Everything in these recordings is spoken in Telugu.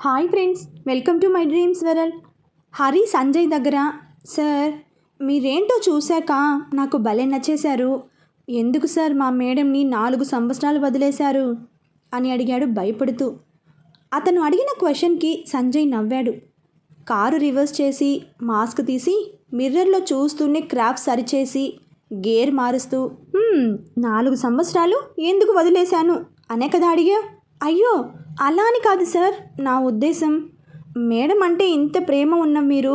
Hi friends, welcome to my dreams world. Hari Sanjay దగ్గర, సార్ మీరేంటో చూశాక నాకు భలే నచ్చేశారు. ఎందుకు సార్ మా మేడంని 4 సంవత్సరాలు వదిలేశారు అని అడిగాడు భయపడుతూ. అతను అడిగిన క్వశ్చన్కి సంజయ్ నవ్వాడు. కారు రివర్స్ చేసి మాస్క్ తీసి మిర్రర్లో చూస్తూనే క్రాఫ్ట్ సరిచేసి గేర్ మారుస్తూ 4 సంవత్సరాలు ఎందుకు వదిలేశాను అనే కదా అడిగా. అయ్యో అలా అని కాదు సార్, నా ఉద్దేశం మేడం అంటే ఇంత ప్రేమ ఉన్న మీరు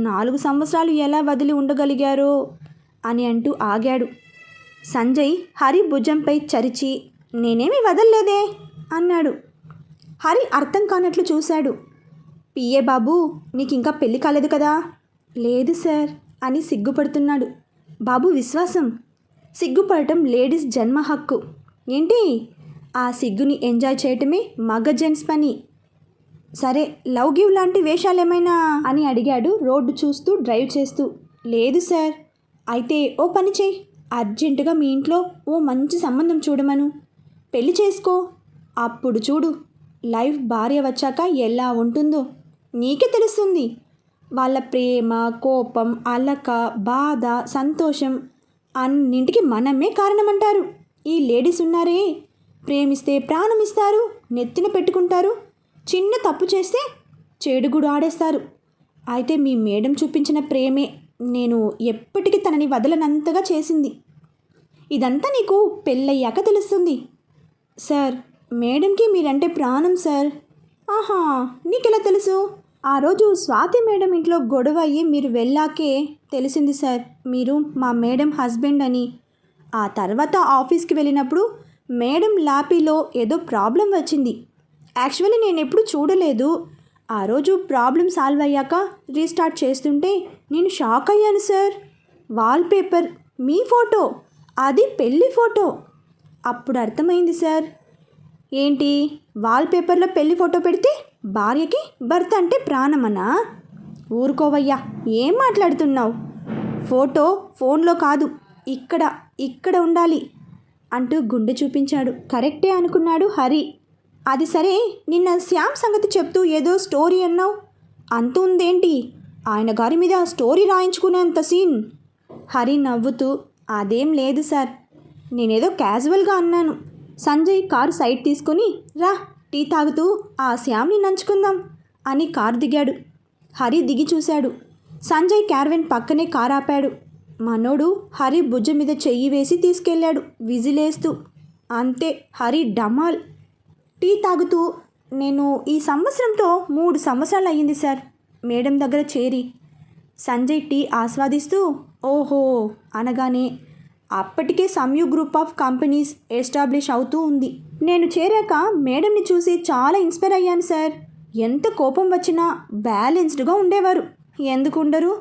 4 సంవత్సరాలు ఎలా వదిలి ఉండగలిగారో అని అంటూ ఆగాడు. సంజయ్ హరి భుజంపై చరిచి నేనేమీ వదల్లేదే అన్నాడు. హరి అర్థం కానట్లు చూశాడు. పిఏ బాబు, నీకు ఇంకా పెళ్ళి కాలేదు కదా? లేదు సార్ అని సిగ్గుపడుతున్నాడు. బాబు విశ్వాసం, సిగ్గుపడటం లేడీస్ జన్మ హక్కు. ఏంటి ఆ సిగ్గుని ఎంజాయ్ చేయటమే మగ జెంట్స్ పని. సరే, లవ్ గివ్ లాంటి వేషాలేమైనా అని అడిగాడు రోడ్డు చూస్తూ డ్రైవ్ చేస్తూ. లేదు సార్. అయితే ఓ పని చేయి, అర్జెంటుగా మీ ఇంట్లో ఓ మంచి సంబంధం చూడమను, పెళ్లి చేసుకో. అప్పుడు చూడు లైఫ్ భార్య వచ్చాక ఎలా ఉంటుందో నీకే తెలుస్తుంది. వాళ్ళ ప్రేమ, కోపం, అలక, బాధ, సంతోషం అన్నింటికి మనమే కారణమంటారు. ఈ లేడీస్ ఉన్నారే, ప్రేమిస్తే ప్రాణం ఇస్తారు, నెత్తిన పెట్టుకుంటారు, చిన్న తప్పు చేస్తే చెడుగుడు ఆడేస్తారు. అయితే మీ మేడం చూపించిన ప్రేమే నేను ఎప్పటికీ తనని వదలనంతగా చేసింది. ఇదంతా నీకు పెళ్ళయ్యాక తెలుస్తుంది. సార్, మేడంకి మీరంటే ప్రాణం సార్. ఆహా, నీకెలా తెలుసు? ఆ రోజు స్వాతి మేడం ఇంట్లో గొడవ అయ్యి మీరు వెళ్ళాకే తెలిసింది సార్ మీరు మా మేడం హస్బెండ్ అని. ఆ తర్వాత ఆఫీస్కి వెళ్ళినప్పుడు మేడం ల్యాపీలో ఏదో ప్రాబ్లం వచ్చింది. యాక్చువల్లీ నేను ఎప్పుడు చూడలేదు. ఆ రోజు ప్రాబ్లం సాల్వ్ అయ్యాక రీస్టార్ట్ చేస్తుంటే నేను షాక్ అయ్యాను సార్. వాల్పేపర్ మీ ఫోటో, అది పెళ్ళి ఫోటో. అప్పుడు అర్థమైంది సార్. ఏంటి, వాల్పేపర్లో పెళ్ళి ఫోటో పెడితే భార్యకి భర్త అంటే ప్రాణమనా? ఊరుకోవయ్యా, ఏం మాట్లాడుతున్నావు? ఫోటో ఫోన్లో కాదు, ఇక్కడ ఉండాలి అంటూ గుండె చూపించాడు. కరెక్టే అనుకున్నాడు హరి. అది సరే, నిన్న శ్యామ్ సంగతి చెప్తూ ఏదో స్టోరీ అన్నావు, అంత ఉందేంటి? ఆయన గారి మీద స్టోరీ రాయించుకునేంత సీన్? హరి నవ్వుతూ అదేం లేదు సార్, నేనేదో క్యాజువల్గా అన్నాను. సంజయ్ కారు సైడ్ తీసుకుని రా టీ తాగుతూ ఆ శ్యామ్ని నంచుకుందాం అని కారు దిగాడు. హరి దిగి చూశాడు. సంజయ్ క్యారవెన్ పక్కనే కారు ఆపాడు. మనోడు హరి భుజం మీద చెయ్యి వేసి తీసుకెళ్ళాడు విజిలేస్తూ. అంతే, హరి డమాల్. టీ తాగుతూ నేను ఈ సంవత్సరంతో 3 సంవత్సరాలు అయ్యింది సార్ మేడం దగ్గర చేరి. సంజయ్ టీ ఆస్వాదిస్తూ ఓహో అనగానే అప్పటికే సంయు గ్రూప్ ఆఫ్ కంపెనీస్ ఎస్టాబ్లిష్ అవుతూ ఉంది. నేను చేరాక మేడంని చూసి చాలా ఇన్స్పైర్ అయ్యాను సార్. ఎంత కోపం వచ్చినా బ్యాలెన్స్డ్గా ఉండేవారు. ఎందుకు ఉండరు?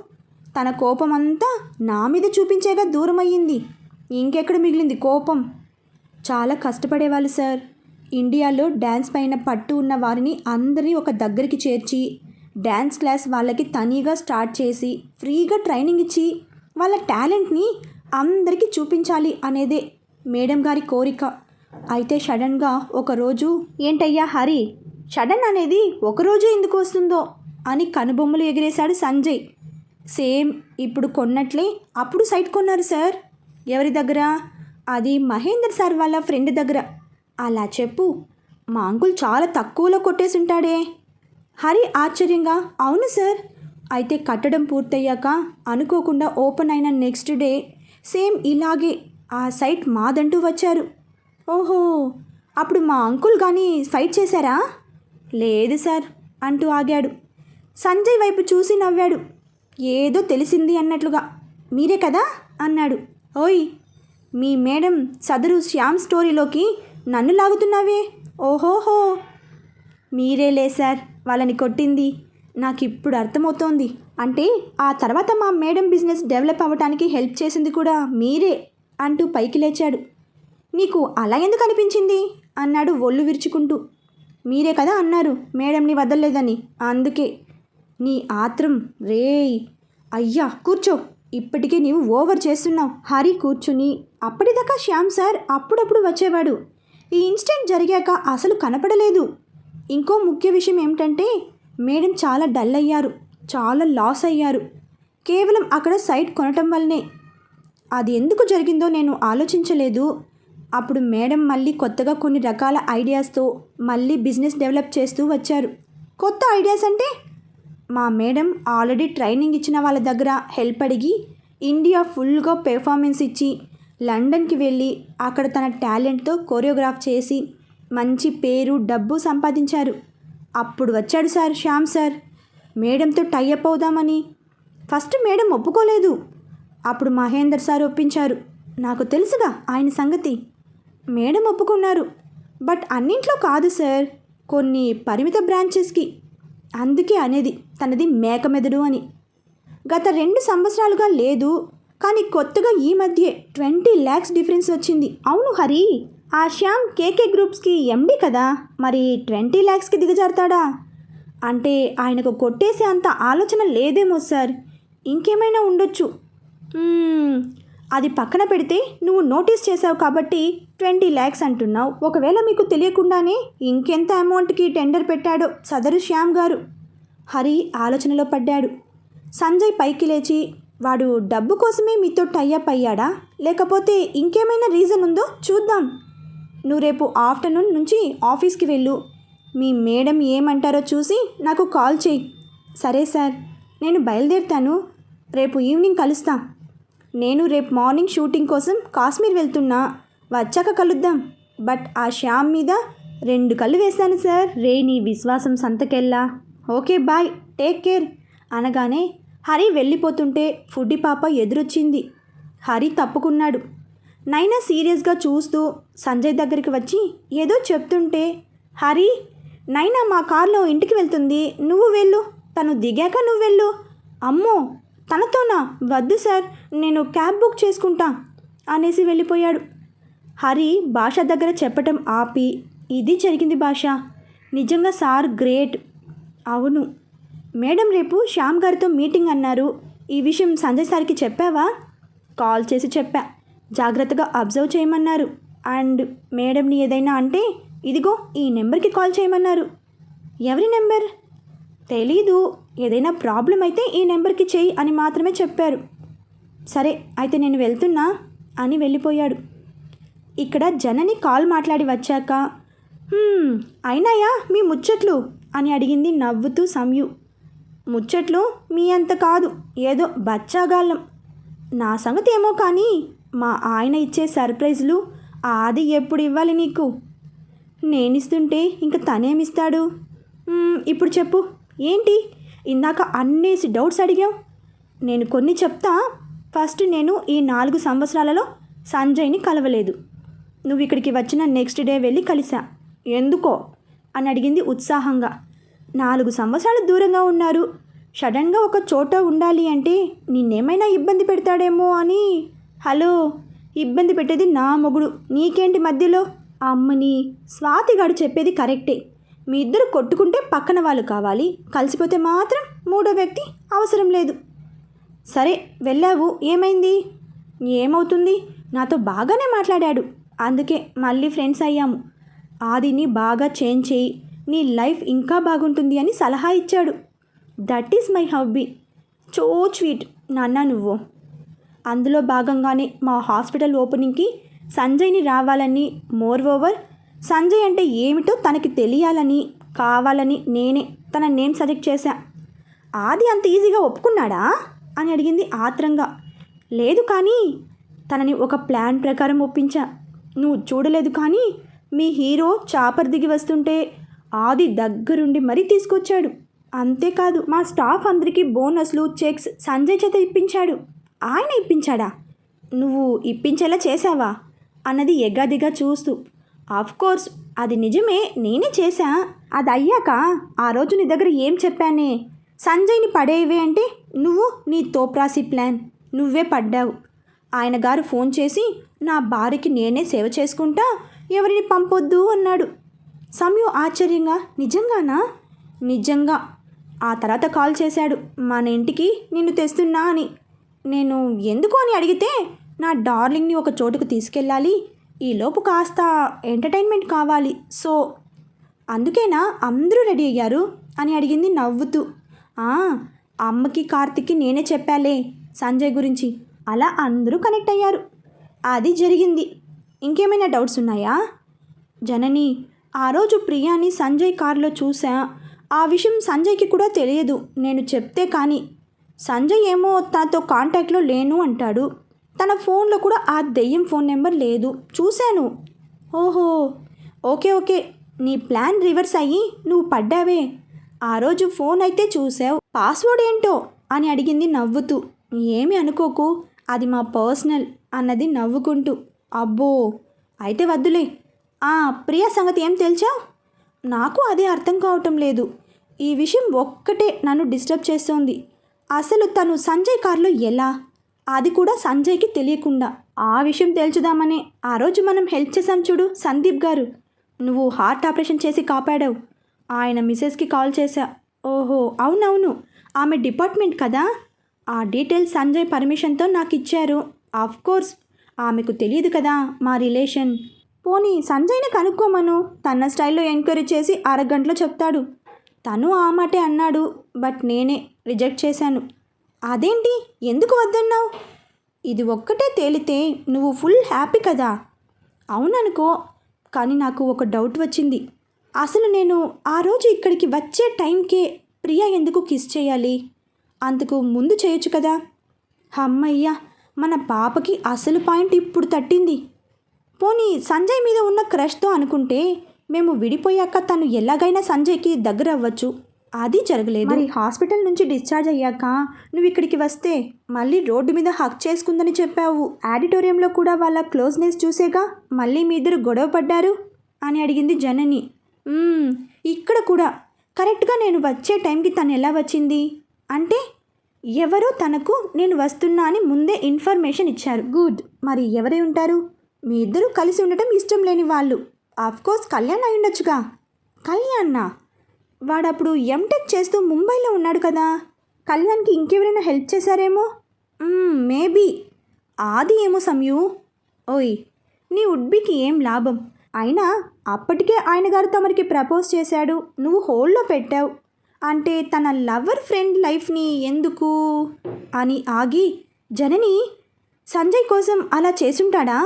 తన కోపం అంతా నా మీద చూపించేగా దూరం అయ్యింది. ఇంకెక్కడ మిగిలింది కోపం? చాలా కష్టపడేవాళ్ళు సార్. ఇండియాలో డ్యాన్స్ పైన పట్టు ఉన్న వారిని అందరినీ ఒక దగ్గరికి చేర్చి డ్యాన్స్ క్లాస్ వాళ్ళకి తనీగా స్టార్ట్ చేసి ఫ్రీగా ట్రైనింగ్ ఇచ్చి వాళ్ళ టాలెంట్ని అందరికీ చూపించాలి అనేదే మేడం గారి కోరిక. అయితే సడన్గా ఒకరోజు, ఏంటయ్యా హరి, సడన్ అనేది ఒకరోజు ఎందుకు వస్తుందో అని కనుబొమ్మలు ఎగిరేశాడు సంజయ్. సేమ్ ఇప్పుడు కొన్నట్లే అప్పుడు సైట్ కొన్నారు సార్. ఎవరి దగ్గర? అది మహేందర్ సార్ వాళ్ళ ఫ్రెండ్ దగ్గర. అలా చెప్పు, మా అంకుల్ చాలా తక్కువలో కొట్టేసి ఉంటాడే. హరి ఆశ్చర్యంగా అవును సార్. అయితే కట్టడం పూర్తయ్యాక అనుకోకుండా ఓపెన్ అయిన నెక్స్ట్ డే సేమ్ ఇలాగే ఆ సైట్ మాదంటూ వచ్చారు. ఓహో, అప్పుడు మా అంకుల్ కానీ ఫైట్ చేశారా? లేదు సార్ అంటూ ఆగాడు. సంజయ్ వైపు చూసి నవ్వాడు, ఏదో తెలిసింది అన్నట్లుగా. మీరే కదా అన్నాడు. ఓయ్, మీ మేడం సదరు శ్యామ్ స్టోరీలోకి నన్ను లాగుతున్నావే? ఓహోహో, మీరేలే సార్ వాళ్ళని కొట్టింది. నాకు ఇప్పుడు అర్థమవుతోంది. అంటే ఆ తర్వాత మా మేడం బిజినెస్ డెవలప్ అవ్వటానికి హెల్ప్ చేసింది కూడా మీరే అంటూ పైకి లేచాడు. నీకు అలా ఎందుకు అనిపించింది అన్నాడు ఒళ్ళు విరుచుకుంటూ. మీరే కదా అన్నారు మేడంని వదలలేదని, అందుకే. నీ ఆత్రం రేయ్. అయ్యా కూర్చో, ఇప్పటికే నీవు ఓవర్ చేస్తున్నావు. హరి కూర్చుని అప్పటిదాకా శ్యామ్ సార్ అప్పుడప్పుడు వచ్చేవాడు. ఈ ఇన్సిడెంట్ జరిగాక అసలు కనపడలేదు. ఇంకో ముఖ్య విషయం ఏమిటంటే మేడం చాలా డల్ అయ్యారు, చాలా లాస్ అయ్యారు. కేవలం అక్కడ సైట్ కొనటం వల్లనే. అది ఎందుకు జరిగిందో నేను ఆలోచించలేదు. అప్పుడు మేడం మళ్ళీ కొత్తగా కొన్ని రకాల ఐడియాస్తో మళ్ళీ బిజినెస్ డెవలప్ చేస్తూ వచ్చారు. కొత్త ఐడియాస్ అంటే మా మేడం ఆల్రెడీ ట్రైనింగ్ ఇచ్చిన వాళ్ళ దగ్గర హెల్ప్ అడిగి ఇండియా ఫుల్గా పెర్ఫార్మెన్స్ ఇచ్చి లండన్కి వెళ్ళి అక్కడ తన టాలెంట్తో కొరియోగ్రాఫ్ చేసి మంచి పేరు డబ్బు సంపాదించారు. అప్పుడు వచ్చాడు సార్ శ్యామ్ సార్ మేడంతో టైఅప్ అవుదామని. ఫస్ట్ మేడం ఒప్పుకోలేదు. అప్పుడు మహేందర్ సార్ ఒప్పించారు. నాకు తెలుసుగా ఆయన సంగతి. మేడం ఒప్పుకున్నారు. బట్ అన్నింట్లో కాదు సార్, కొన్ని పరిమిత బ్రాంచెస్కి. అందుకే అనేది తనది మేకమెదడు అని. గత 2 సంవత్సరాలుగా లేదు, కానీ కొత్తగా ఈ మధ్య 20 lakhs డిఫరెన్స్ వచ్చింది. అవును హరి, ఆ శ్యామ్ కేకే గ్రూప్స్కి ఎండి కదా, మరి 20 lakhsకి దిగజారుతాడా? అంటే ఆయనకు కొట్టేసే అంత ఆలోచన లేదేమో సార్, ఇంకేమైనా ఉండొచ్చు. అది పక్కన పెడితే నువ్వు నోటీస్ చేసావు కాబట్టి 20 lakhs అంటున్నావు. ఒకవేళ మీకు తెలియకుండానే ఇంకెంత అమౌంట్కి టెండర్ పెట్టాడో సదరు శ్యామ్ గారు. హరి ఆలోచనలో పడ్డాడు. సంజయ్ పైకి లేచి, వాడు డబ్బు కోసమే మీతో టైఅప్ అయ్యాడా, లేకపోతే ఇంకేమైనా రీజన్ ఉందో చూద్దాం. నువ్వు రేపు ఆఫ్టర్నూన్ నుంచి ఆఫీస్కి వెళ్ళు. మీ మేడం ఏమంటారో చూసి నాకు కాల్ చేయి. సరే సార్, నేను బయలుదేరుతాను. రేపు ఈవినింగ్ కలుస్తా. నేను రేపు మార్నింగ్ షూటింగ్ కోసం కాశ్మీర్ వెళ్తున్నా, వచ్చాక కలుద్దాం. బట్ ఆ శ్యామ్ మీద 2 కళ్ళు వేశాను సార్. రే నీ విశ్వాసం సంతకెళ్ళా. ఓకే బాయ్, టేక్ కేర్ అనగానే హరి వెళ్ళిపోతుంటే ఫుడ్డి పాప ఎదురొచ్చింది. హరి తప్పుకున్నాడు. నైనా సీరియస్గా చూస్తూ సంజయ్ దగ్గరికి వచ్చి ఏదో చెప్తుంటే, హరి నైనా మా కార్లో ఇంటికి వెళ్తుంది, నువ్వు వెళ్ళు, తను దిగాక నువ్వు వెళ్ళు. అమ్మో తనతోనా? వద్దు సార్, నేను క్యాబ్ బుక్ చేసుకుంటా అనేసి వెళ్ళిపోయాడు. హరి భాష దగ్గర చెప్పటం ఆపి, ఇది జరిగింది భాష, నిజంగా సార్ గ్రేట్. అవును మేడం, రేపు శ్యామ్ గారితో మీటింగ్ అన్నారు. ఈ విషయం సంజయ్ సార్కి చెప్పావా? కాల్ చేసి చెప్పా, జాగ్రత్తగా అబ్జర్వ్ చేయమన్నారు. అండ్ మేడంని ఏదైనా అంటే ఇదిగో ఈ నెంబర్కి కాల్ చేయమన్నారు. ఎవరి నెంబర్? తెలీదు, ఏదైనా ప్రాబ్లం అయితే ఈ నెంబర్కి చెయ్యి అని మాత్రమే చెప్పారు. సరే అయితే నేను వెళ్తున్నా అని వెళ్ళిపోయాడు. ఇక్కడ జనని కాల్ మాట్లాడి వచ్చాక, అయినాయా మీ ముచ్చట్లు అని అడిగింది నవ్వుతూ సంయు. ముచ్చట్లు మీ అంత కాదు, ఏదో బచ్చాగాళ్ళం. నా సంగతి ఏమో కానీ మా ఆయన ఇచ్చే సర్ప్రైజులు ఆది ఎప్పుడు ఇవ్వాలి నీకు? నేనిస్తుంటే ఇంక తనేమిస్తాడు? ఇప్పుడు చెప్పు, ఏంటి ఇందాక అన్నేసి డౌట్స్ అడిగావు? నేను కొన్ని చెప్తా. ఫస్ట్, నేను ఈ 4 సంవత్సరాలలో సంజయ్ని కలవలేదు. నువ్వు ఇక్కడికి వచ్చిన నెక్స్ట్ డే వెళ్ళి కలిసా. ఎందుకో అని అడిగింది ఉత్సాహంగా. 4 సంవత్సరాలు దూరంగా ఉన్నారు, సడన్గా ఒక చోట ఉండాలి అంటే నిన్నేమైనా ఇబ్బంది పెడతాడేమో అని. హలో, ఇబ్బంది పెట్టేది నా మొగుడు, నీకేంటి మధ్యలో? అమ్మని స్వాతిగాడు చెప్పేది కరెక్టే. మీ ఇద్దరు కొట్టుకుంటే పక్కన వాళ్ళు కావాలి, కలిసిపోతే మాత్రం మూడో వ్యక్తి అవసరం లేదు. సరే వెళ్ళావు, ఏమైంది? ఏమవుతుంది, నాతో బాగానే మాట్లాడాడు, అందుకే మళ్ళీ ఫ్రెండ్స్ అయ్యాము. ఆదిని బాగా చేంజ్ చేయి, నీ లైఫ్ ఇంకా బాగుంటుంది అని సలహా ఇచ్చాడు. That is my hobby. So sweet నాన్న నువ్వు. అందులో భాగంగానే మా హాస్పిటల్ ఓపెనింగ్కి సంజయ్ని రావాలని, మోర్ ఓవర్ సంజయ్ అంటే ఏమిటో తనకి తెలియాలని కావాలని నేనే తన నేమ్ సజెక్ట్ చేశా. ఆది అంత ఈజీగా ఒప్పుకున్నాడా అని అడిగింది ఆత్రంగా. లేదు, కానీ తనని ఒక ప్లాన్ ప్రకారం ఒప్పించా. నువ్వు చూడలేదు కానీ మీ హీరో చాపర్ దిగి వస్తుంటే ఆది దగ్గరుండి మరీ తీసుకొచ్చాడు. అంతేకాదు మా స్టాఫ్ అందరికీ బోనస్లు, చెక్స్ సంజయ్ చేత ఇప్పించాడు. ఆయన ఇప్పించాడా? నువ్వు ఇప్పించేలా చేశావా అన్నది ఎగాదిగా చూస్తూ. ఆఫ్కోర్స్ అది నిజమే, నేనే చేశా. అది అయ్యాక ఆ రోజు నీ దగ్గర ఏం చెప్పానే, సంజయ్ని పడేవే అంటే నువ్వు నీ తోప్రాసి ప్లాన్ నువ్వే పడ్డావు. ఆయన గారు ఫోన్ చేసి నా భార్యకి నేనే సేవ చేసుకుంటా, ఎవరిని పంపొద్దు అన్నాడు. సంయు ఆశ్చర్యంగా, నిజంగానా? నిజంగా. ఆ తర్వాత కాల్ చేశాడు, మన ఇంటికి నిన్ను తెస్తున్నా అని. నేను ఎందుకు అని అడిగితే, నా డార్లింగ్ని ఒక చోటుకు తీసుకెళ్ళాలి, ఈలోపు కాస్త ఎంటర్టైన్మెంట్ కావాలి, సో అందుకేనా అందరూ రెడీ అయ్యారు అని అడిగింది నవ్వుతూ. "ఆ, అమ్మకి కార్తిక్కి నేనే చెప్పాలే సంజయ్ గురించి." అలా అందరూ కనెక్ట్ అయ్యారు. అది జరిగింది. ఇంకేమైనా డౌట్స్ ఉన్నాయా? జనని, ఆ రోజు ప్రియాని సంజయ్ కారులో చూసా. ఆ విషయం సంజయ్కి కూడా తెలియదు నేను చెప్తే కానీ. సంజయ్ ఏమో తనతో కాంటాక్ట్లో లేను అంటాడు. తన ఫోన్లో కూడా ఆ దెయ్యం ఫోన్ నెంబర్ లేదు. చూశాను. ఓహో, ఓకే ఓకే, నీ ప్లాన్ రివర్స్ అయ్యి నువ్వు పడ్డావే. ఆ రోజు ఫోన్ అయితే చూసావు, పాస్వర్డ్ ఏంటో అని అడిగింది నవ్వుతూ. ఏమి అనుకోకు, అది మా పర్సనల్ అన్నది నవ్వుకుంటూ. అబ్బో, అయితే వద్దులే. ప్రియా సంగతి ఏం తెలిచావు? నాకు అదే అర్థం కావటం లేదు. ఈ విషయం ఒక్కటే నన్ను డిస్టర్బ్ చేస్తోంది. అసలు తను సంజయ్ కారులో ఎలా, అది కూడా సంజయ్కి తెలియకుండా. ఆ విషయం తెలుసుదామనే ఆ రోజు మనం హెల్ప్ చేశాం చూడు సందీప్ గారు, నువ్వు హార్ట్ ఆపరేషన్ చేసి కాపాడావు. ఆయన మిసెస్కి కాల్ చేశా. ఓహో అవునవును, ఆమె డిపార్ట్మెంట్ కదా. ఆ డీటెయిల్స్ సంజయ్ పర్మిషన్తో నాకు ఇచ్చారు. కోర్స్ ఆమెకు తెలియదు కదా మా రిలేషన్. పోనీ సంజయ్ని కనుక్కోమను, తన స్టైల్లో ఎంక్వైరీ చేసి అరగంటలో చెప్తాడు. తను ఆ మాటే అన్నాడు, బట్ నేనే రిజెక్ట్ చేశాను. అదేంటి, ఎందుకు వద్దన్నావు? ఇది ఒక్కటే తేలితే నువ్వు ఫుల్ హ్యాపీ కదా. అవుననుకో, కానీ నాకు ఒక డౌట్ వచ్చింది. అసలు నేను ఆ రోజు ఇక్కడికి వచ్చే టైంకే ప్రియా ఎందుకు కిస్ చేయాలి? అందుకు ముందు చేయొచ్చు కదా. అమ్మయ్యా, మన పాపకి అసలు పాయింట్ ఇప్పుడు తట్టింది. పోనీ సంజయ్ మీద ఉన్న క్రష్తో అనుకుంటే మేము విడిపోయాక తను ఎలాగైనా సంజయ్కి దగ్గర అవ్వచ్చు. అది జరగలేదు. మరి హాస్పిటల్ నుంచి డిశ్చార్జ్ అయ్యాక నువ్వు ఇక్కడికి వస్తే మళ్ళీ రోడ్డు మీద హక్ చేసుకుందని చెప్పావు. ఆడిటోరియంలో కూడా వాళ్ళ క్లోజ్నెస్ చూసేగా మళ్ళీ మీ ఇద్దరు గొడవ పడ్డారు అని అడిగింది జనని. ఇక్కడ కూడా కరెక్ట్గా నేను వచ్చే టైంకి తను ఎలా వచ్చింది అంటే ఎవరో తనకు నేను వస్తున్నా అని ముందే ఇన్ఫర్మేషన్ ఇచ్చారు. గుడ్, మరి ఎవరై ఉంటారు? మీ ఇద్దరూ కలిసి ఉండటం ఇష్టం లేని వాళ్ళు. ఆఫ్కోర్స్ కళ్యాణ్ అయి ఉండొచ్చుగా. కళ్యాణ్నా? వాడప్పుడు ఎంటెక్ చేస్తూ ముంబైలో ఉన్నాడు కదా. కళ్యాణ్కి ఇంకెవరైనా హెల్ప్ చేశారేమో. మేబీ. ఆది ఏమో సమయు. ఓయ్, నీ ఉడ్బీకి ఏం లాభం? అయినా అప్పటికే ఆయన గారు తమరికి ప్రపోజ్ చేశాడు, నువ్వు హోల్డ్లో పెట్టావు. అంటే తన లవర్ ఫ్రెండ్ లైఫ్ని ఎందుకు అని ఆగి, జనని సంజయ్ కోసం అలా చేసుంటాడా?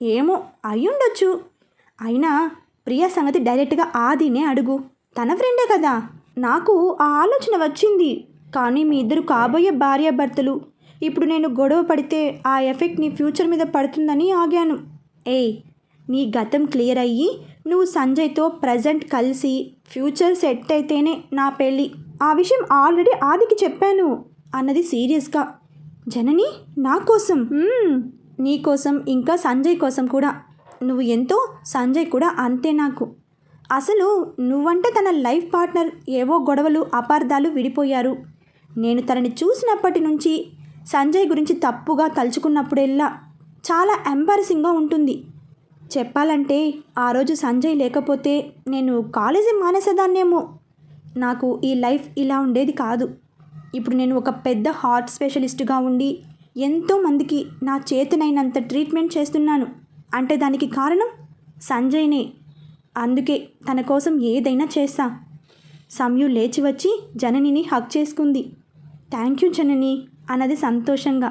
ఏమో, అయ్యుండొచ్చు. అయినా ప్రియా సంగతి డైరెక్ట్గా ఆదినే అడుగు, తన ఫ్రెండే కదా. నాకు ఆ ఆలోచన వచ్చింది, కానీ మీ ఇద్దరు కాబోయే భార్యాభర్తలు. ఇప్పుడు నేను గొడవ పడితే ఆ ఎఫెక్ట్ నీ ఫ్యూచర్ మీద పడుతుందని ఆగాను. నీ గతం క్లియర్ అయ్యి నువ్వు సంజయ్తో ప్రజెంట్ కలిసి ఫ్యూచర్ సెట్ అయితేనే నా పెళ్ళి. ఆ విషయం ఆల్రెడీ ఆదికి చెప్పాను అన్నది సీరియస్గా. జనని, నా కోసం? నీ కోసం, ఇంకా సంజయ్ కోసం కూడా. నువ్వు ఎంతో, సంజయ్ కూడా అంతే నాకు. అసలు నువ్వంటే తన లైఫ్ పార్ట్నర్, ఏవో గొడవలు అపార్థాలు విడిపోయారు. నేను తనని చూసినప్పటి నుంచి సంజయ్ గురించి తప్పుగా తలుచుకున్నప్పుడెల్లా చాలా ఎంబారసింగ్గా ఉంటుంది. చెప్పాలంటే ఆ రోజు సంజయ్ లేకపోతే నేను కాలేజీ మానేసేదాన్నేమో. నాకు ఈ లైఫ్ ఇలా ఉండేది కాదు. ఇప్పుడు నేను ఒక పెద్ద హార్ట్ స్పెషలిస్ట్గా ఉండి ఎంతోమందికి నా చేతనైనంత ట్రీట్మెంట్ చేస్తున్నాను. అంటే దానికి కారణం సంజయ్నే. అందుకే తన కోసం ఏదైనా చేస్తా. సమయు లేచి వచ్చి జననిని హక్ చేసుకుంది. థ్యాంక్ యూ జనని అన్నది సంతోషంగా.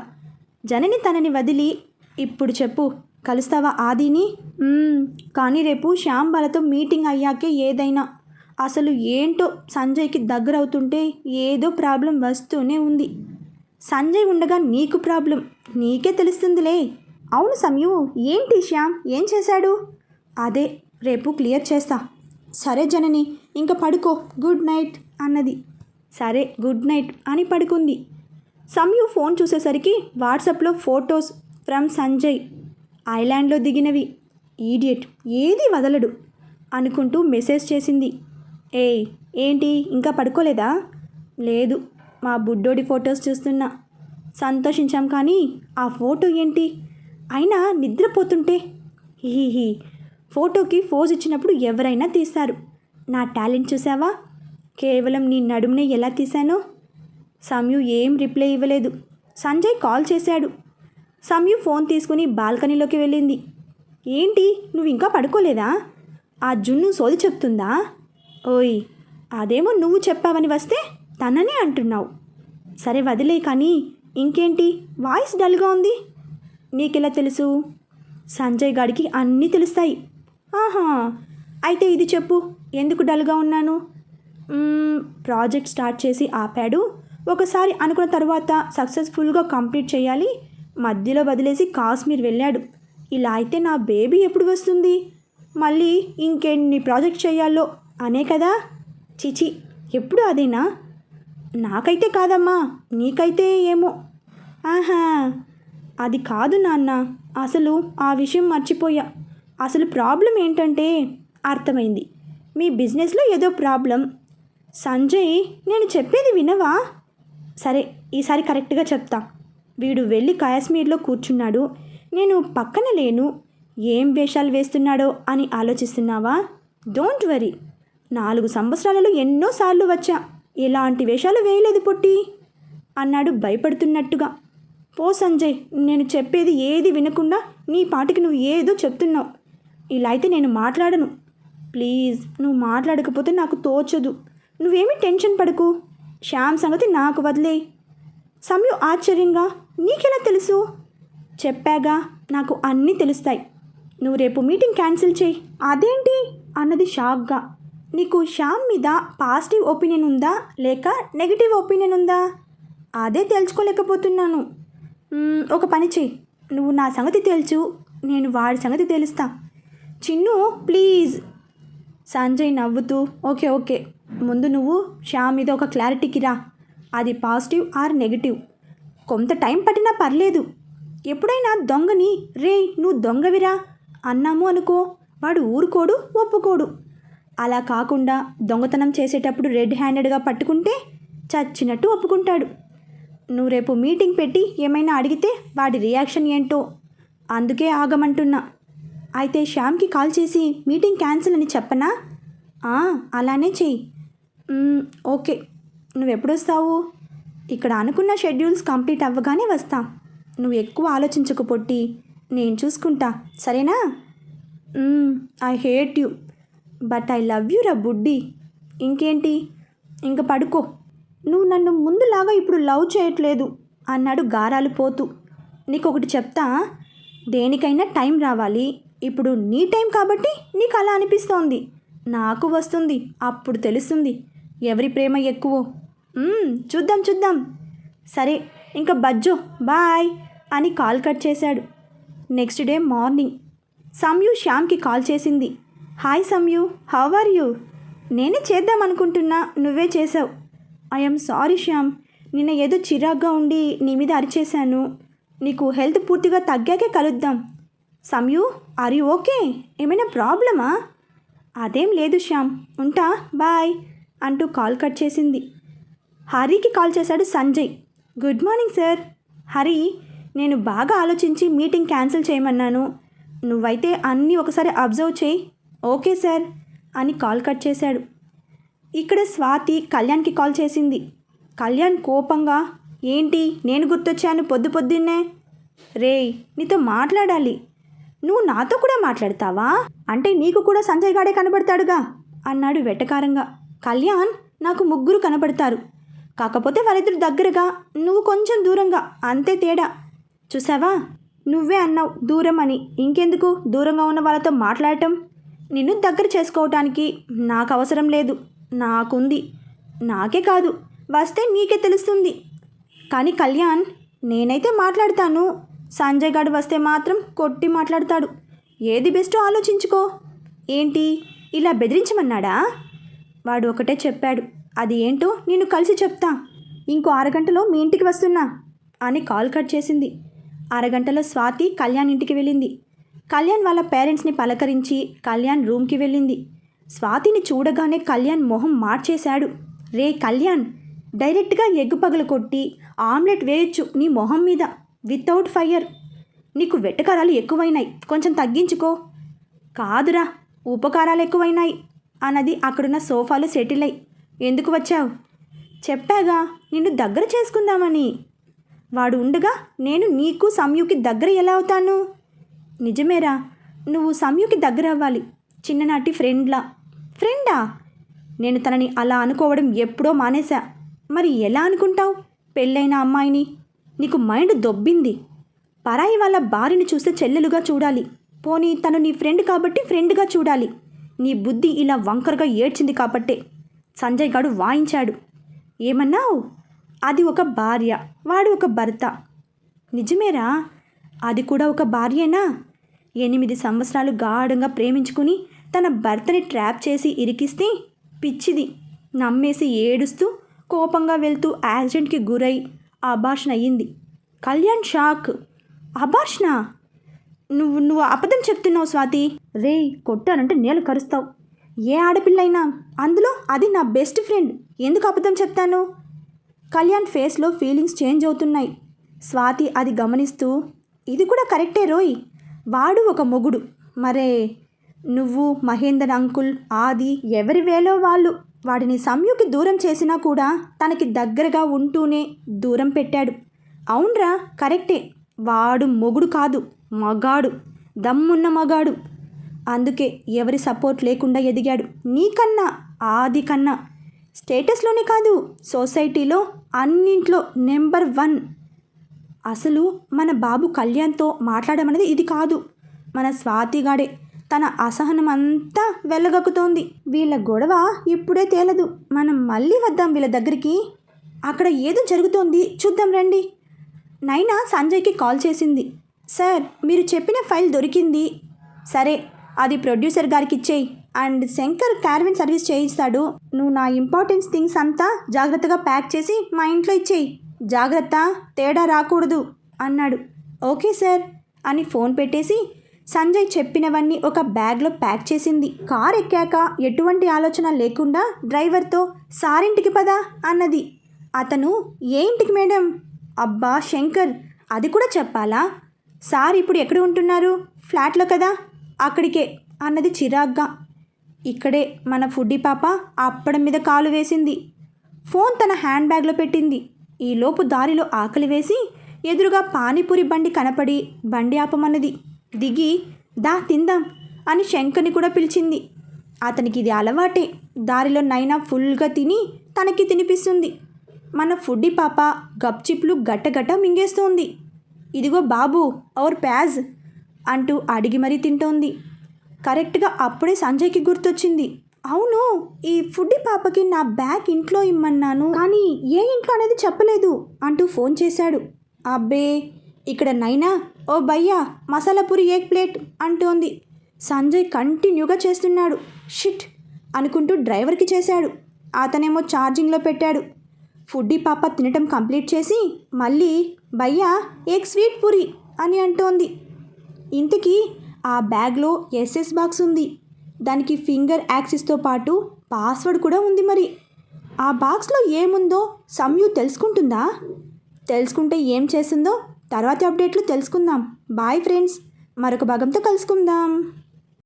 జనని తనని వదిలి, ఇప్పుడు చెప్పు, కలుస్తావా ఆదిని? కానీ రేపు శ్యామ్ వాళ్ళతో మీటింగ్ అయ్యాకే ఏదైనా. అసలు ఏంటో సంజయ్కి దగ్గర అవుతుంటే ఏదో ప్రాబ్లం వస్తూనే ఉంది. సంజయ్ ఉండగా నీకు ప్రాబ్లం నీకే తెలుస్తుందిలే. అవును సమయు, ఏంటి శ్యామ్ ఏం చేశాడు? అదే రేపు క్లియర్ చేస్తా. సరే జనని, ఇంకా పడుకో, గుడ్ నైట్ అన్నది. సరే గుడ్ నైట్ అని పడుకుంది. సమయు ఫోన్ చూసేసరికి వాట్సాప్లో ఫొటోస్ ఫ్రమ్ సంజయ్, ఐలాండ్లో దిగినవి. ఈడియట్, ఏది వదలడు అనుకుంటూ మెసేజ్ చేసింది. ఏంటి ఇంకా పడుకోలేదా? లేదు, మా బుడ్డోడి ఫొటోస్ చూస్తున్నా. సంతోషించాం, కానీ ఆ ఫోటో ఏంటి? అయినా నిద్రపోతుంటే హీ ఫోటోకి పోజ్ ఇచ్చినప్పుడు ఎవరైనా తీస్తారు. నా టాలెంట్ చూసావా? కేవలం నీ నడుమునే ఎలా తీశానో. సమయు ఏం రిప్లై ఇవ్వలేదు. సంజయ్ కాల్ చేశాడు. సమయు ఫోన్ తీసుకుని బాల్కనీలోకి వెళ్ళింది. ఏంటి, నువ్వు ఇంకా పడుకోలేదా? ఆ జున్ను సోది చెప్తుందా? ఓయ్, అదేమో నువ్వు చెప్పావని వస్తే తననే అంటున్నావు. సరే వదిలే, కానీ ఇంకేంటి వాయిస్ డల్గా ఉంది? నీకెలా తెలుసు? సంజయ్ గాడికి అన్నీ తెలుస్తాయి. ఆహా, అయితే ఇది చెప్పు, ఎందుకు డల్గా ఉన్నాను? ప్రాజెక్ట్ స్టార్ట్ చేసి ఆపాడు. ఒకసారి అనుకున్న తర్వాత సక్సెస్ఫుల్గా కంప్లీట్ చేయాలి, మధ్యలో వదిలేసి కాశ్మీర్ వెళ్ళాడు. ఇలా అయితే నా బేబీ ఎప్పుడు వస్తుంది? మళ్ళీ ఇంకెన్ని ప్రాజెక్ట్ చేయాలో అనే కదా. చిచి, ఎప్పుడు అదేనా? నాకైతే కాదమ్మా, నీకైతే ఏమో. ఆహా, అది కాదు నాన్న, అసలు ఆ విషయం మర్చిపోయా. అసలు ప్రాబ్లం ఏంటంటే అర్థమైంది. మీ బిజినెస్లో ఏదో ప్రాబ్లం. సంజయ్, నేను చెప్పేది వినవా? సరే, ఈసారి కరెక్ట్గా చెప్తా. వీడు వెళ్ళి కాశ్మీర్లో కూర్చున్నాడు, నేను పక్కన లేను. ఏం వేషాలు వేస్తున్నాడో అని ఆలోచిస్తున్నావా? డోంట్ వరీ, 4 సంవత్సరాలలో ఎన్నోసార్లు వచ్చా, ఎలాంటి వేషాలు వేయలేదు పొట్టి అన్నాడు భయపడుతున్నట్టుగా. పో సంజయ్, నేను చెప్పేది ఏది వినకుండా నీ పాటికి నువ్వు ఏదో చెప్తున్నావు. ఇలా అయితే నేను మాట్లాడను. ప్లీజ్, నువ్వు మాట్లాడకపోతే నాకు తోచదు. నువ్వేమీ టెన్షన్ పడకు. శ్యామ్ సంగతి నాకు వదిలే. సంయు ఆశ్చర్యంగా, నీకెలా తెలుసు? చెప్పాగా, నాకు అన్నీ తెలుస్తాయి. నువ్వు రేపు మీటింగ్ క్యాన్సిల్ చేయి. అదేంటి అన్నది షాక్గా. నీకు శ్యామ్ మీద పాజిటివ్ ఒపీనియన్ ఉందా లేక నెగిటివ్ ఒపీనియన్ ఉందా? అదే తెలుసుకోలేకపోతున్నాను. ఒక పని చెయ్యి, నువ్వు నా సంగతి తెలుసు, నేను వాడి సంగతి తెలుస్తా. చిన్ను ప్లీజ్. సంజయ్ నవ్వుతూ, ఓకే ఓకే, ముందు నువ్వు శ్యామ్ మీద ఒక క్లారిటీకి రా. అది పాజిటివ్ ఆర్ నెగిటివ్. కొంత టైం పట్టినా పర్లేదు. ఎప్పుడైనా దొంగని రే నువ్వు దొంగవిరా అన్నాము అనుకో, వాడు ఊరుకోడు, ఒప్పుకోడు. అలా కాకుండా దొంగతనం చేసేటప్పుడు రెడ్ హ్యాండెడ్గా పట్టుకుంటే చచ్చినట్టు ఒప్పుకుంటాడు. నువ్వు రేపు మీటింగ్ పెట్టి ఏమైనా అడిగితే వాడి రియాక్షన్ ఏంటో, అందుకే ఆగమంటున్నా. అయితే శ్యామ్కి కాల్ చేసి మీటింగ్ క్యాన్సిల్ అని చెప్పనా? అలానే చెయ్యి. ఓకే, నువ్వెప్పుడొస్తావు? ఇక్కడ అనుకున్న షెడ్యూల్స్ కంప్లీట్ అవ్వగానే వస్తా. నువ్వు ఎక్కువ ఆలోచించకు పొట్టి, నేను చూసుకుంటా, సరేనా? I hate you but I love you రా బుడ్డి. ఇంకేంటి, ఇంక పడుకో. నువ్వు నన్ను ముందులాగా ఇప్పుడు లవ్ చేయట్లేదు అన్నాడు గారాలు పోతూ. నీకొకటి చెప్తా, దేనికైనా టైం రావాలి. ఇప్పుడు నీ టైం కాబట్టి నీకు అలా అనిపిస్తోంది. నాకు వస్తుంది, అప్పుడు తెలుస్తుంది ఎవరి ప్రేమ ఎక్కువో. చూద్దాం చూద్దాం. సరే, ఇంకా బజ్జో, బాయ్ అని కాల్ కట్ చేశాడు. నెక్స్ట్ డే మార్నింగ్ సంయు శ్యామ్కి కాల్ చేసింది. Hi Samyu, how are you? నేనే చేద్దాం అనుకుంటున్నా, నువ్వే చేసావు. ఐఎమ్ సారీ శ్యామ్, నిన్న ఏదో చిరాగ్గా ఉండి నీ మీద అరిచేశాను. నీకు హెల్త్ పూర్తిగా తగ్గాకే కలుద్దాం. సంయు, ఆర్ యూ ఓకే? ఏమైనా ప్రాబ్లమా? అదేం లేదు శ్యామ్, ఉంటా, బాయ్ అంటూ కాల్ కట్ చేసింది. హరికి కాల్ చేశాడు Sanjay. Good morning sir. Hari, నేను బాగా ఆలోచించి మీటింగ్ క్యాన్సిల్ చేయమన్నాను. నువ్వైతే అన్నీ ఒకసారి అబ్జర్వ్ చేయి. ఓకే సార్ అని కాల్ కట్ చేశాడు. ఇక్కడ స్వాతి కళ్యాణ్కి కాల్ చేసింది. కళ్యాణ్ కోపంగా, ఏంటి నేను గుర్తొచ్చాను పొద్దు పొద్దున్నే? రేయ్, నీతో మాట్లాడాలి. నువ్వు నాతో కూడా మాట్లాడతావా? అంటే నీకు కూడా సంజయ్ గాడే కనబడతాడుగా అన్నాడు వెటకారంగా. కళ్యాణ్, నాకు 3 కనబడతారు, కాకపోతే వాళ్ళిద్దరు దగ్గరగా, నువ్వు కొంచెం దూరంగా, అంతే తేడా. చూసావా, నువ్వే అన్నావు దూరం అని. ఇంకెందుకు దూరంగా ఉన్న వాళ్ళతో మాట్లాడటం? నిన్ను దగ్గర చేసుకోవటానికి నాకు అవసరం లేదు, నాకుంది. నాకే కాదు, వస్తే నీకే తెలుస్తుంది. కానీ కళ్యాణ్, నేనైతే మాట్లాడతాను. సంజయ్ గారు వస్తే మాత్రం కొట్టి మాట్లాడతాడు. ఏది బెస్టో ఆలోచించుకో. ఏంటి, ఇలా బెదిరించమన్నాడా? వాడు ఒకటే చెప్పాడు. అది ఏంటో నేను కలిసి చెప్తా. ఇంకో 6 గంటలో మీ ఇంటికి వస్తున్నా అని కాల్ కట్ చేసింది. 6 గంటలో స్వాతి కళ్యాణ్ ఇంటికి వెళ్ళింది. కళ్యాణ్ వాళ్ళ పేరెంట్స్ని పలకరించి కళ్యాణ్ రూమ్కి వెళ్ళింది. స్వాతిని చూడగానే కళ్యాణ్ మొహం మార్చేశాడు. రే కళ్యాణ్, డైరెక్ట్గా ఎగ్గు పగలు కొట్టి ఆమ్లెట్ వేయొచ్చు నీ మొహం మీద, వితౌట్ ఫైర్. నీకు వెట్టకారాలు ఎక్కువైనాయి, కొంచెం తగ్గించుకో. కాదురా, ఉపకారాలు ఎక్కువైనాయి అన్నది అక్కడున్న సోఫాలో సెటిల్ అయి. ఎందుకు వచ్చావు? చెప్పాగా, నిన్ను దగ్గర చేసుకుందామని. వాడు ఉండగా నేను నీకు సంయుకి దగ్గర ఎలా అవుతాను? నిజమేరా, నువ్వు సంయుకి దగ్గర అవ్వాలి. చిన్ననాటి ఫ్రెండా? నేను తనని అలా అనుకోవడం ఎప్పుడో మానేశా. మరి ఎలా అనుకుంటావు పెళ్ళైన అమ్మాయిని? నీకు మైండ్ దొబ్బింది. పరాయి వాళ్ళ భార్యని చూస్తే చెల్లెలుగా చూడాలి. పోనీ తను నీ ఫ్రెండ్ కాబట్టి ఫ్రెండ్గా చూడాలి. నీ బుద్ధి ఇలా వంకరగా ఏడ్చింది కాబట్టే సంజయ్ గాడు వాయించాడు. ఏమన్నావు? అది ఒక భార్య, వాడు ఒక భర్త. నిజమేరా, అది కూడా ఒక భార్యేనా? 8 సంవత్సరాలు గాఢంగా ప్రేమించుకుని తన భర్తని ట్రాప్ చేసి ఇరికిస్తే పిచ్చిది నమ్మేసి ఏడుస్తూ కోపంగా వెళ్తూ యాక్సిడెంట్కి గురై అబార్షన్ అయ్యింది. కళ్యాణ్ షాక్. అబార్షణ? నువ్వు అబద్ధం చెప్తున్నావు స్వాతి. రే, కొట్టానంటే నేలు కరుస్తావు. ఏ ఆడపిల్లైనా, అందులో అది నా బెస్ట్ ఫ్రెండ్, ఎందుకు అబద్ధం చెప్తాను? కళ్యాణ్ ఫేస్లో ఫీలింగ్స్ చేంజ్ అవుతున్నాయి. స్వాతి అది గమనిస్తూ, ఇది కూడా కరెక్టే రోయ్, వాడు ఒక మొగుడు. మరే నువ్వు, మహేందర్ అంకుల్, ఆది ఎవరి వేలో వాళ్ళు వాడిని సంయుకి దూరం చేసినా కూడా తనకి దగ్గరగా ఉంటూనే దూరం పెట్టాడు. అవునరా, కరెక్టే, వాడు మొగుడు కాదు, మగాడు, దమ్మున్న మగాడు. అందుకే ఎవరి సపోర్ట్ లేకుండా ఎదిగాడు. నీకన్నా, ఆది కన్నా. స్టేటస్లోనే కాదు, సొసైటీలో అన్నింట్లో నెంబర్ 1. అసలు మన బాబు కళ్యాణ్తో మాట్లాడమనేది ఇది కాదు, మన స్వాతిగాడే. తన అసహనం అంతా వెళ్ళగక్కుతోంది. వీళ్ళ గొడవ ఇప్పుడే తేలదు. మనం మళ్ళీ వద్దాం వీళ్ళ దగ్గరికి. అక్కడ ఏదో జరుగుతోంది, చూద్దాం రండి. నైనా సంజయ్కి కాల్ చేసింది. సార్, మీరు చెప్పిన ఫైల్ దొరికింది. సరే, అది ప్రొడ్యూసర్ గారికి ఇచ్చేయి. అండ్ శంకర్ క్యారవెన్ సర్వీస్ చేయిస్తాడు. నువ్వు నా ఇంపార్టెన్స్ థింగ్స్ అంతా జాగ్రత్తగా ప్యాక్ చేసి మా ఇంట్లో ఇచ్చేయి. జాగ్రత్త, తేడా రాకూడదు అన్నాడు. ఓకే సార్ అని ఫోన్ పెట్టేసి సంజయ్ చెప్పినవన్నీ ఒక బ్యాగ్లో ప్యాక్ చేసింది. కార్ ఎక్కాక ఎటువంటి ఆలోచన లేకుండా డ్రైవర్తో సారింటికి పదా అన్నది. అతను, ఏ ఇంటికి మేడం? అబ్బా శంకర్, అది కూడా చెప్పాలా? సార్ ఇప్పుడు ఎక్కడ ఉంటున్నారు? ఫ్లాట్లో కదా, అక్కడికే అన్నది చిరాగ్గా. ఇక్కడే మన ఫుడ్డీ పాప అప్పడం మీద కాలు వేసింది. ఫోన్ తన హ్యాండ్ బ్యాగ్లో పెట్టింది. ఈలోపు దారిలో ఆకలి వేసి ఎదురుగా పానీపూరి బండి కనపడి బండి ఆపమన్నది. దిగి, దా తిందాం అని శంకర్ని కూడా పిలిచింది. అతనికి ఇది అలవాటే. దారిలో నైనా ఫుల్గా తిని తనకి తినిపిస్తుంది. మన ఫుడ్డీ పాప గప్చిప్లు గట్టగట్ట మింగేస్తోంది. ఇదిగో బాబు, ఔర్ ప్యాజ్ అంటూ అడిగి మరీ తింటోంది. కరెక్ట్గా అప్పుడే సంజయ్కి గుర్తొచ్చింది. అవును, ఈ ఫుడ్డీ పాపకి నా బ్యాగ్ ఇంట్లో ఇమ్మన్నాను, కానీ ఏ ఇంట్లో అనేది చెప్పలేదు అంటూ ఫోన్ చేశాడు. అబ్బే, ఇక్కడ నైనా, ఓ భయ్యా మసాలా పూరి 1 ప్లేట్ అంటోంది. సంజయ్ కంటిన్యూగా చేస్తున్నాడు. షిట్ అనుకుంటూ డ్రైవర్కి చేశాడు. అతనేమో ఛార్జింగ్లో పెట్టాడు. ఫుడ్డీ పాప తినటం కంప్లీట్ చేసి మళ్ళీ భయ్యా 1 స్వీట్ పూరి అని అంటోంది. ఇంతకీ ఆ బ్యాగ్లో ఎస్ఎస్ బాక్స్ ఉంది. దానికి ఫింగర్ యాక్సిస్తో పాటు పాస్వర్డ్ కూడా ఉంది. మరి ఆ బాక్స్లో ఏముందో సంయు తెలుసుకుంటుందా? తెలుసుకుంటే ఏం చేస్తుందో తర్వాతి అప్డేట్లు తెలుసుకుందాం. బాయ్ ఫ్రెండ్స్, మరొక భాగంతో కలుసుకుందాం.